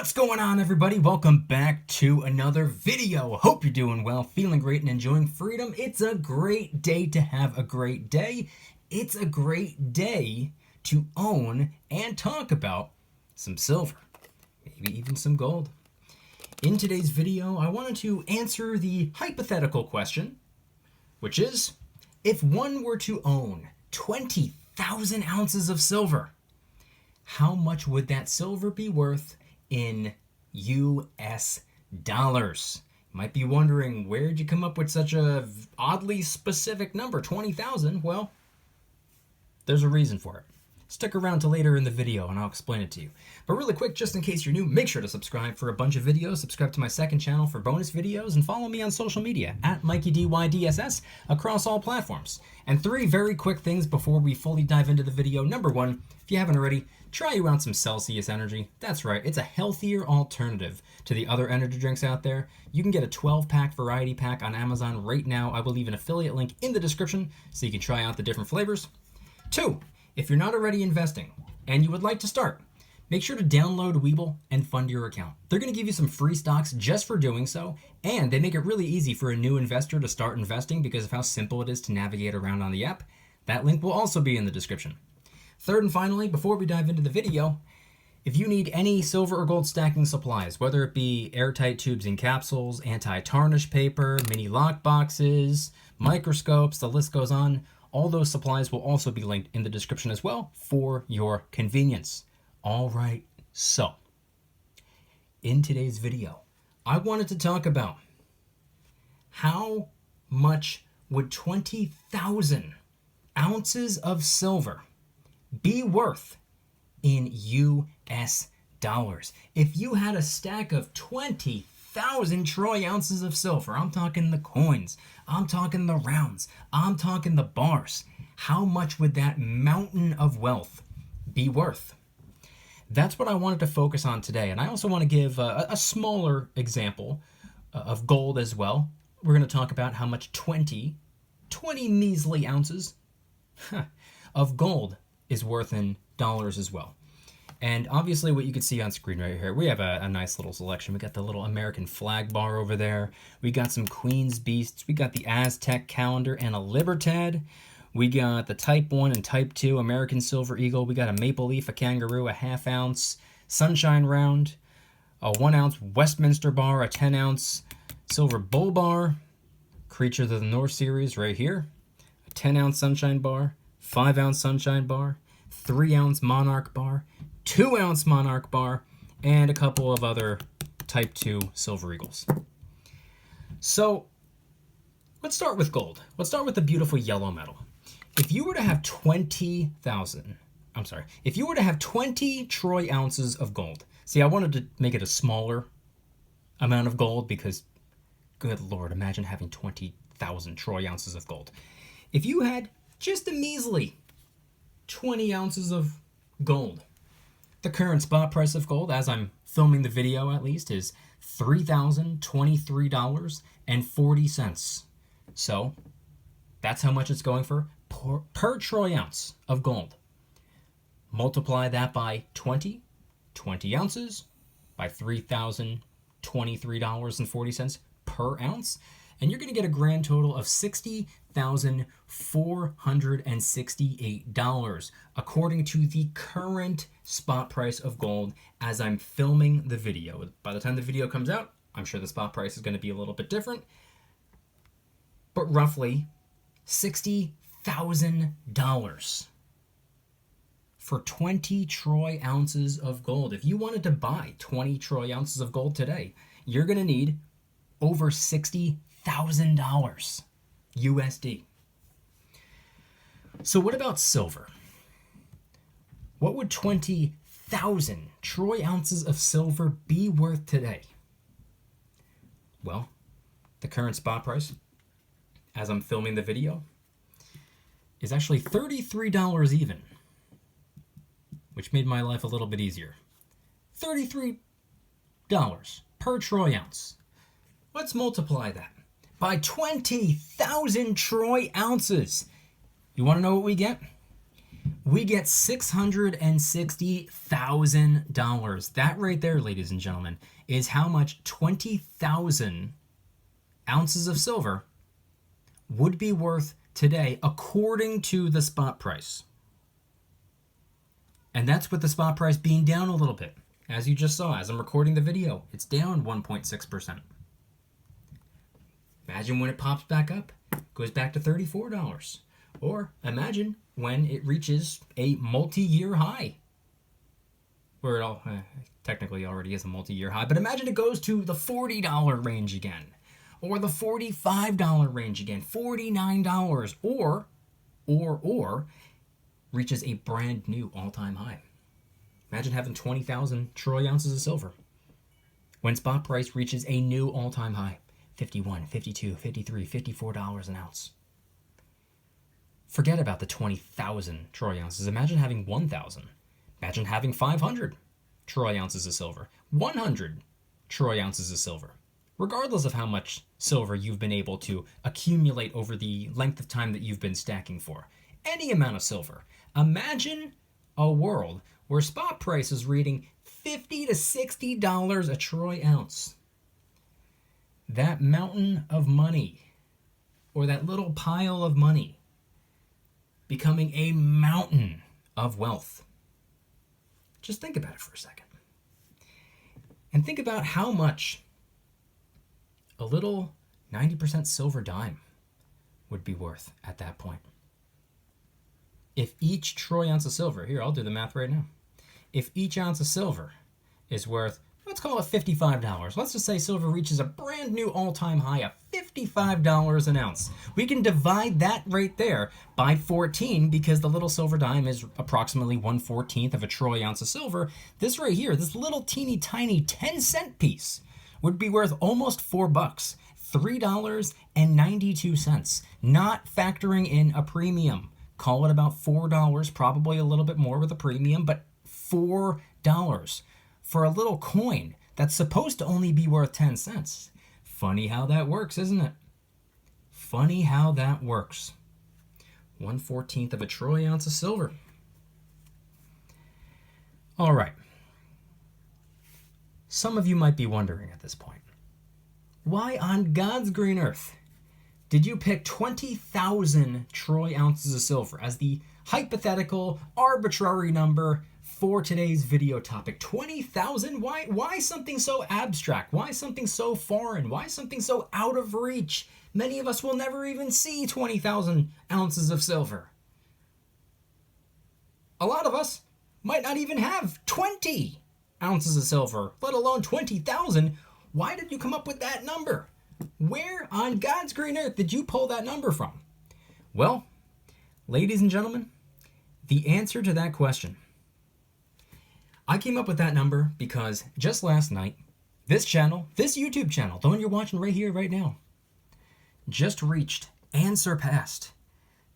What's going on, everybody? Welcome back to another video. Hope you're doing well, feeling great, and enjoying freedom. It's a great day to have a great day. It's a great day to own and talk about some silver, maybe even some gold. In today's video, I wanted to answer the hypothetical question, which is, if one were to own 20,000 ounces of silver, how much would that silver be worth in US dollars? You might be wondering, where'd you come up with such a oddly specific number, 20,000? Well, there's a reason for it. Stick around till later in the video and I'll explain it to you. But really quick, just in case you're new, make sure to subscribe for a bunch of videos, subscribe to my second channel for bonus videos, and follow me on social media at Mykie DYDSS across all platforms. And three very quick things before we fully dive into the video. Number one, if you haven't already, try you out some Celsius Energy. That's right, it's a healthier alternative to the other energy drinks out there. You can get a 12-pack variety pack on Amazon right now. I will leave an affiliate link in the description so you can try out the different flavors. Two, if you're not already investing and you would like to start, make sure to download Webull and fund your account. They're going to give you some free stocks just for doing so, and they make it really easy for a new investor to start investing because of how simple it is to navigate around on the app. That link will also be in the description. Third and finally, before we dive into the video, if you need any silver or gold stacking supplies, whether it be airtight tubes and capsules, anti-tarnish paper, mini lock boxes, microscopes, the list goes on, all those supplies will also be linked in the description as well for your convenience. All right, so in today's video, I wanted to talk about how much would 20,000 ounces of silver be worth in US dollars. If you had a stack of 20,000 troy ounces of silver, I'm talking the coins, I'm talking the rounds, I'm talking the bars, how much would that mountain of wealth be worth? That's what I wanted to focus on today. And I also want to give a smaller example of gold as well. We're going to talk about how much 20 measly ounces of gold is worth in dollars as well. And obviously what you can see on screen right here, we have a nice little selection. We got the little American flag bar over there. We got some Queen's Beasts. We got the Aztec calendar and a Libertad. We got the Type 1 and Type 2 American Silver Eagle. We got a Maple Leaf, a Kangaroo, a half-ounce Sunshine Round, a 1-ounce Westminster bar, a 10-ounce Silver Bull bar, Creature of the North series right here, a 10-ounce Sunshine bar, 5-ounce Sunshine bar, 3-ounce Monarch bar, 2-ounce Monarch bar, and a couple of other Type 2 Silver Eagles. So let's start with gold. Let's start with the beautiful yellow metal. If you were to have 20 troy ounces of gold. See, I wanted to make it a smaller amount of gold because, good Lord, imagine having 20,000 troy ounces of gold. If you had just a measly 20 ounces of gold, the current spot price of gold, as I'm filming the video at least, is $3,023.40. So that's how much it's going for per troy ounce of gold. Multiply that by 20 ounces by $3,023.40 per ounce, and you're going to get a grand total of $60,468, according to the current spot price of gold as I'm filming the video. By the time the video comes out, I'm sure the spot price is going to be a little bit different, but roughly $60,000 for 20 troy ounces of gold. If you wanted to buy 20 troy ounces of gold today, you're going to need over $60,000 USD. So what about silver? What would 20,000 troy ounces of silver be worth today? Well, the current spot price, as I'm filming the video, is actually $33 even, which made my life a little bit easier. $33 per troy ounce. Let's multiply that by 20,000 troy ounces. You want to know what we get? we get $660,000. That right there, ladies and gentlemen, is how much 20,000 ounces of silver would be worth today according to the spot price. And that's with the spot price being down a little bit. As you just saw, as I'm recording the video, it's down 1.6%. Imagine when it pops back up, goes back to $34. Or imagine when it reaches a multi-year high. Where it all technically already is a multi-year high, but imagine it goes to the $40 range again. Or the $45 range again, $49, or reaches a brand new all-time high. Imagine having 20,000 troy ounces of silver. When spot price reaches a new all-time high, $51, $52, $53, $54 an ounce. Forget about the 20,000 troy ounces. Imagine having 1,000. Imagine having 500 troy ounces of silver. 100 troy ounces of silver. Regardless of how much silver you've been able to accumulate over the length of time that you've been stacking for. Any amount of silver. Imagine a world where spot price is reading $50 to $60 a troy ounce. That mountain of money, or that little pile of money, becoming a mountain of wealth. Just think about it for a second. And think about how much a little 90% silver dime would be worth at that point. If each troy ounce of silver, here, I'll do the math right now. If each ounce of silver is worth, let's call it $55. Let's just say silver reaches a brand new all-time high of $55 an ounce. We can divide that right there by 14 because the little silver dime is approximately 1/14 of a troy ounce of silver. This right here, this little teeny tiny 10-cent piece would be worth almost $4, $3.92, not factoring in a premium. Call it about $4, probably a little bit more with a premium, but $4 for a little coin that's supposed to only be worth 10 cents. Funny how that works, isn't it? Funny how that works. 1/14 of a troy ounce of silver. All right. Some of you might be wondering at this point, why on God's green earth did you pick 20,000 troy ounces of silver as the hypothetical, arbitrary number for today's video topic? 20,000? Why something so abstract? Why something so foreign? Why something so out of reach? Many of us will never even see 20,000 ounces of silver. A lot of us might not even have 20 ounces of silver, let alone 20,000. Why did you come up with that number? Where on God's green earth did you pull that number from? Well, ladies and gentlemen, the answer to that question, I came up with that number because just last night, this channel, this YouTube channel, the one you're watching right here, right now, just reached and surpassed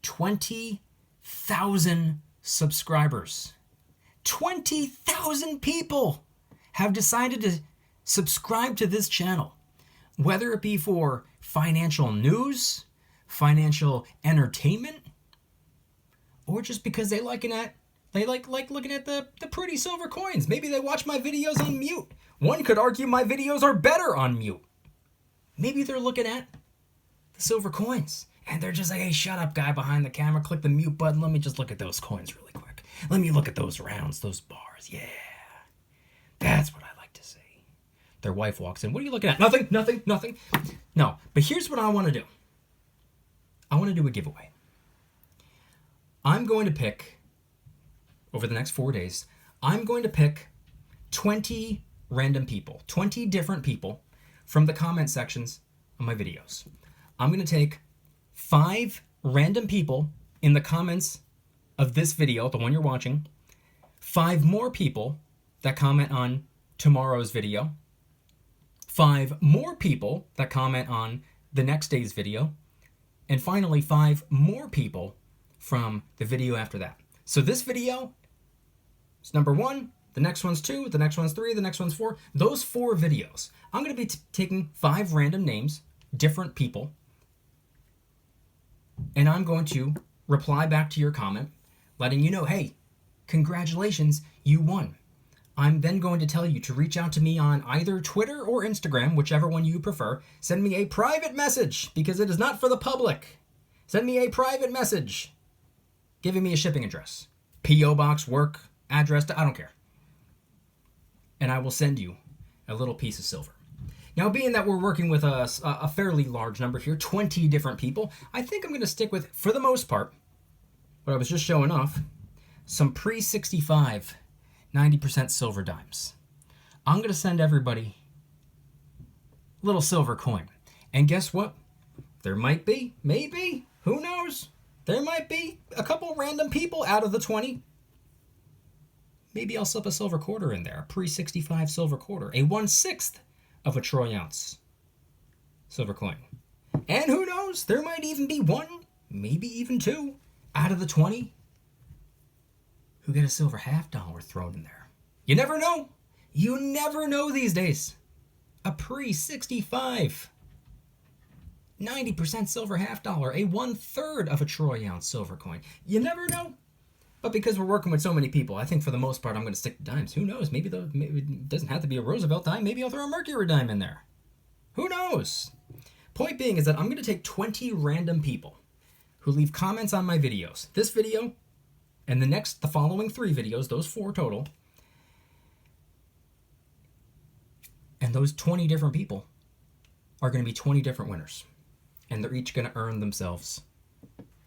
20,000 subscribers. 20,000 people have decided to subscribe to this channel, whether it be for financial news, financial entertainment, or just because they like looking at the pretty silver coins. Maybe they watch my videos on mute. One could argue my videos are better on mute. Maybe they're looking at the silver coins and they're just like, hey, shut up, guy behind the camera, click the mute button, let me just look at those coins really quick. Let me look at those rounds, those bars. Yeah, that's what I like to see. Their wife walks in. What are you looking at? Nothing. No, but here's what I want to do. I want to do a giveaway. I'm going to pick, over the next 4 days, I'm going to pick 20 random people, 20 different people from the comment sections of my videos. I'm going to take 5 random people in the comments of this video, the one you're watching, 5 more people that comment on tomorrow's video, 5 more people that comment on the next day's video, and finally 5 more people from the video after that. So this video is number 1, the next one's 2, the next one's 3, the next one's 4. Those 4 videos, I'm going to be taking 5 random names, different people, and I'm going to reply back to your comment letting you know, hey, congratulations, you won. I'm then going to tell you to reach out to me on either Twitter or Instagram, whichever one you prefer. Send me a private message, because it is not for the public. Send me a private message giving me a shipping address, P.O. box, work, address, I don't care. And I will send you a little piece of silver. Now, being that we're working with a fairly large number here, 20 different people, I think I'm going to stick with, for the most part, what I was just showing off, some pre-65 90% silver dimes. I'm going to send everybody a little silver coin. And guess what? There might be, maybe, who knows? There might be a couple random people out of the 20. Maybe I'll slip a silver quarter in there, a pre-65 silver quarter, a 1/6 of a troy ounce silver coin. And who knows? There might even be one, maybe even two, out of the 20 who get a silver $50 thrown in there. You never know. You never know these days. A pre-65 90% silver $50, a 1/3 of a troy ounce silver coin. You never know. But because we're working with so many people, I think for the most part I'm going to stick to dimes. Who knows? Maybe it doesn't have to be a Roosevelt dime. Maybe I'll throw a Mercury dime in there. Who knows? Point being is that I'm going to take 20 random people who leave comments on my videos. This video and the following 3 videos, those 4 total. And those 20 different people are going to be 20 different winners. And they're each going to earn themselves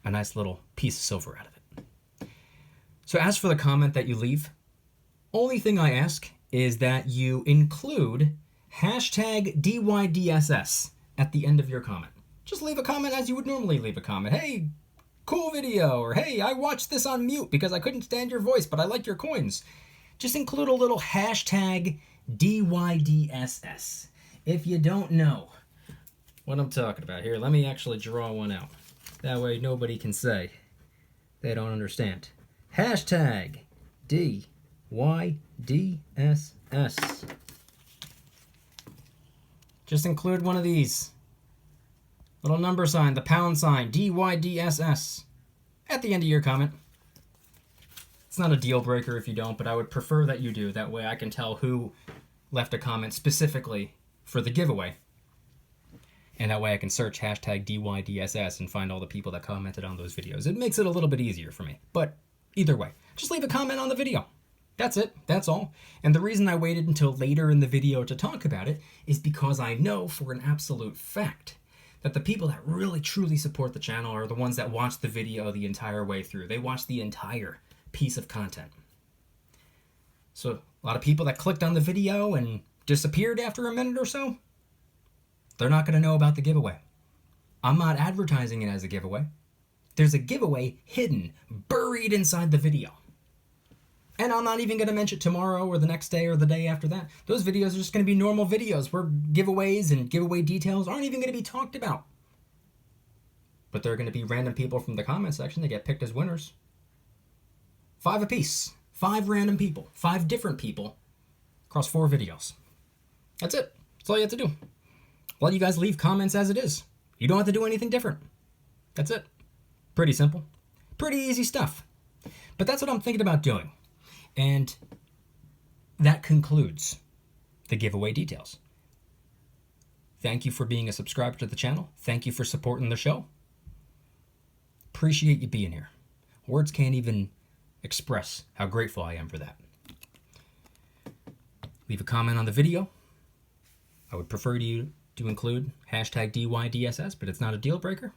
a nice little piece of silver out of it. So as for the comment that you leave, only thing I ask is that you include hashtag DYDSS at the end of your comment. Just leave a comment as you would normally leave a comment. Hey, cool video, or hey, I watched this on mute because I couldn't stand your voice, but I like your coins. Just include a little hashtag DYDSS. If you don't know what I'm talking about here, let me actually draw one out. That way nobody can say they don't understand. Hashtag DYDSS. Just include one of these. Little number sign, the pound sign, DYDSS, at the end of your comment. It's not a deal breaker if you don't, but I would prefer that you do. That way I can tell who left a comment specifically for the giveaway. And that way I can search hashtag DYDSS and find all the people that commented on those videos. It makes it a little bit easier for me. But either way, just leave a comment on the video. That's it. That's all. And the reason I waited until later in the video to talk about it is because I know for an absolute fact that the people that really truly support the channel are the ones that watch the video the entire way through. They watch the entire piece of content. So a lot of people that clicked on the video and disappeared after a minute or so, they're not going to know about the giveaway. I'm not advertising it as a giveaway. There's a giveaway hidden, buried inside the video. And I'm not even going to mention it tomorrow or the next day or the day after that. Those videos are just going to be normal videos where giveaways and giveaway details aren't even going to be talked about. But there are going to be random people from the comment section that get picked as winners. 5 apiece. 5 random people. 5 different people across 4 videos. That's it. That's all you have to do. Let you guys leave comments as it is. You don't have to do anything different. That's it. Pretty simple. Pretty easy stuff. But that's what I'm thinking about doing. And that concludes the giveaway details. Thank you for being a subscriber to the channel. Thank you for supporting the show. Appreciate you being here. Words can't even express how grateful I am for that. Leave a comment on the video. I would prefer you to include hashtag DYDSS, but it's not a deal breaker.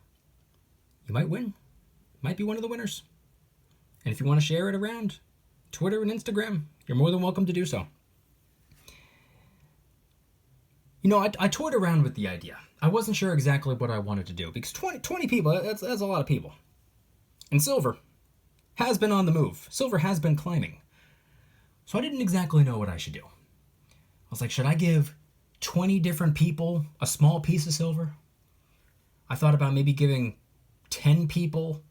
You might win. Might be one of the winners. And if you want to share it around Twitter and Instagram, you're more than welcome to do so. You know, I toyed around with the idea. I wasn't sure exactly what I wanted to do, because 20 people, that's a lot of people. And silver has been on the move. Silver has been climbing. So I didn't exactly know what I should do. I was like, should I give 20 different people a small piece of silver? I thought about maybe giving 10 people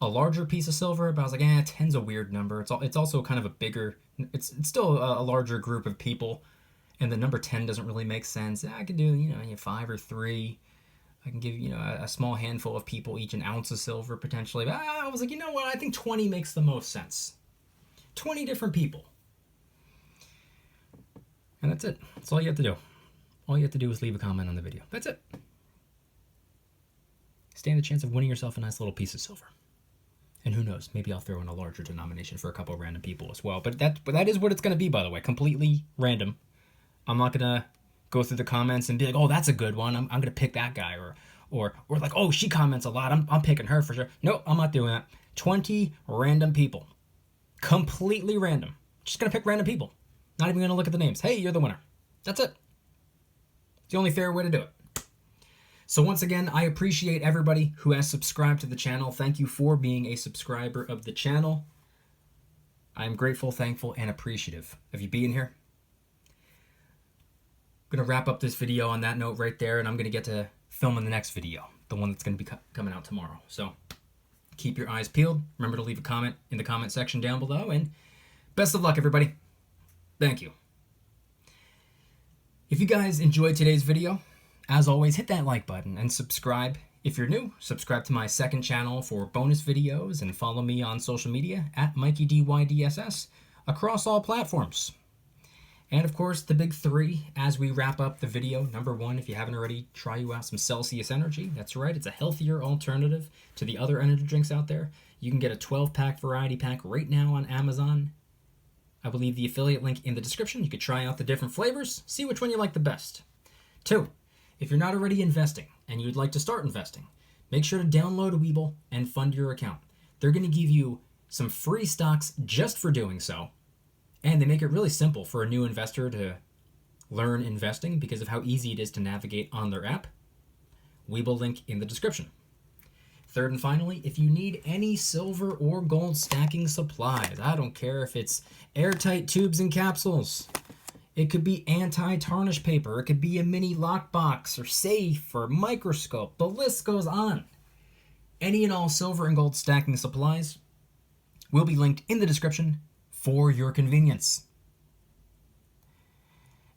a larger piece of silver, but I was like, 10's a weird number. It's also kind of a bigger, it's still a larger group of people, and the number 10 doesn't really make sense. I could do, 5 or 3. I can give, a small handful of people each an ounce of silver potentially. But I was like, you know what? I think 20 makes the most sense. 20 different people. And that's it. That's all you have to do. All you have to do is leave a comment on the video. That's it. Stand a chance of winning yourself a nice little piece of silver. And who knows, maybe I'll throw in a larger denomination for a couple of random people as well. But that is what it's going to be, by the way. Completely random. I'm not going to go through the comments and be like, oh, that's a good one. I'm going to pick that guy. Or like, oh, she comments a lot. I'm picking her for sure. No, I'm not doing that. 20 random people. Completely random. Just going to pick random people. Not even going to look at the names. Hey, you're the winner. That's it. It's the only fair way to do it. So once again, I appreciate everybody who has subscribed to the channel. Thank you for being a subscriber of the channel. I'm grateful, thankful, and appreciative of you being here. I'm going to wrap up this video on that note right there, and I'm going to get to filming the next video, the one that's going to be coming out tomorrow. So keep your eyes peeled. Remember to leave a comment in the comment section down below, and best of luck, everybody. Thank you. If you guys enjoyed today's video, as always, hit that like button and subscribe. If you're new, subscribe to my second channel for bonus videos and follow me on social media at Mykie DYDSS across all platforms. And of course, the big three as we wrap up the video. Number one, if you haven't already, try you out some Celsius Energy. That's right, it's a healthier alternative to the other energy drinks out there. You can get a 12-pack variety pack right now on Amazon. I will leave the affiliate link in the description. You could try out the different flavors, see which one you like the best. 2, if you're not already investing and you'd like to start investing, make sure to download Webull and fund your account. They're going to give you some free stocks just for doing so. And they make it really simple for a new investor to learn investing because of how easy it is to navigate on their app. Webull link in the description. 3rd and finally, if you need any silver or gold stacking supplies, I don't care if it's airtight tubes and capsules, it could be anti-tarnish paper, it could be a mini lockbox or safe or microscope, the list goes on. Any and all silver and gold stacking supplies will be linked in the description for your convenience.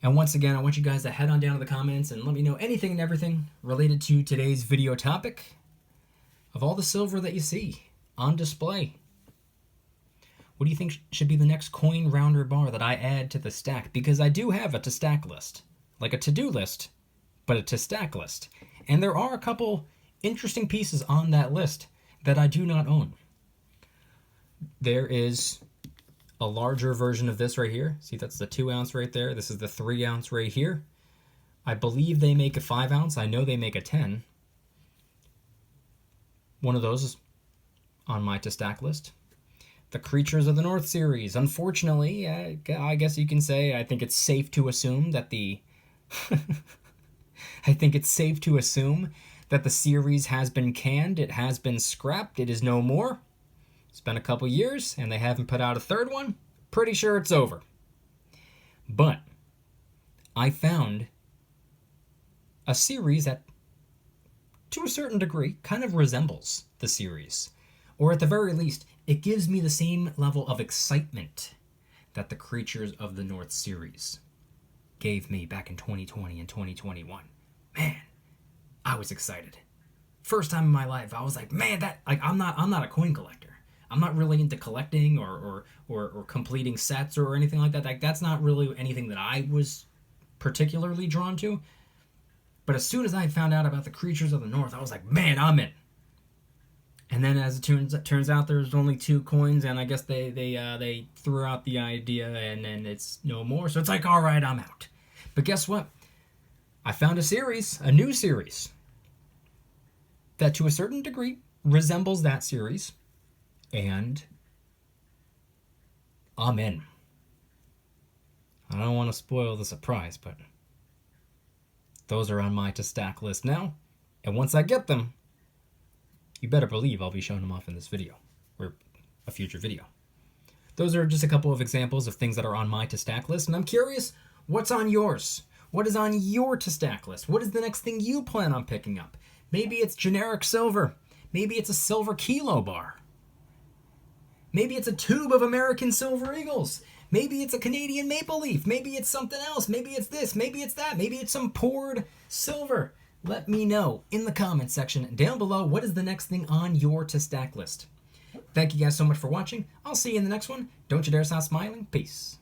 And once again, I want you guys to head on down to the comments and let me know anything and everything related to today's video topic of all the silver that you see on display. What do you think should be the next coin rounder bar that I add to the stack? Because I do have a to stack list, like a to-do list, but a to stack list. And there are a couple interesting pieces on that list that I do not own. There is a larger version of this right here. See, that's the 2 ounce right there. This is the 3 ounce right here. I believe they make a 5 ounce. I know they make a 10. One of those is on my to stack list. The Creatures of the North series. Unfortunately, I guess you can say, I think it's safe to assume that the I think it's safe to assume that the series has been canned. It has been scrapped. It is no more. It's been a couple years, and they haven't put out a 3rd one. Pretty sure it's over. But I found a series that, to a certain degree, kind of resembles the series. Or at the very least, it gives me the same level of excitement that the Creatures of the North series gave me back in 2020 and 2021. Man, I was excited. First time in my life, I was like, man, I'm not a coin collector. I'm not really into collecting or completing sets or anything like that. Like, that's not really anything that I was particularly drawn to. But as soon as I found out about the Creatures of the North, I was like, man, I'm in. And then as it turns out, there's only 2 coins, and I guess they threw out the idea, and then it's no more. So it's like, all right, I'm out. But guess what? I found a new series, that to a certain degree resembles that series, and I'm in. I don't want to spoil the surprise, but those are on my to stack list now, and once I get them, you better believe I'll be showing them off in this video, or a future video. Those are just a couple of examples of things that are on my to stack list, and I'm curious, what's on yours? What is on your to stack list? What is the next thing you plan on picking up? Maybe it's generic silver. Maybe it's a silver kilo bar. Maybe it's a tube of American Silver Eagles. Maybe it's a Canadian Maple Leaf. Maybe it's something else. Maybe it's this. Maybe it's that. Maybe it's some poured silver. Let me know in the comments section down below what is the next thing on your to stack list. Thank you guys so much for watching. I'll see you in the next one. Don't you dare stop smiling. Peace.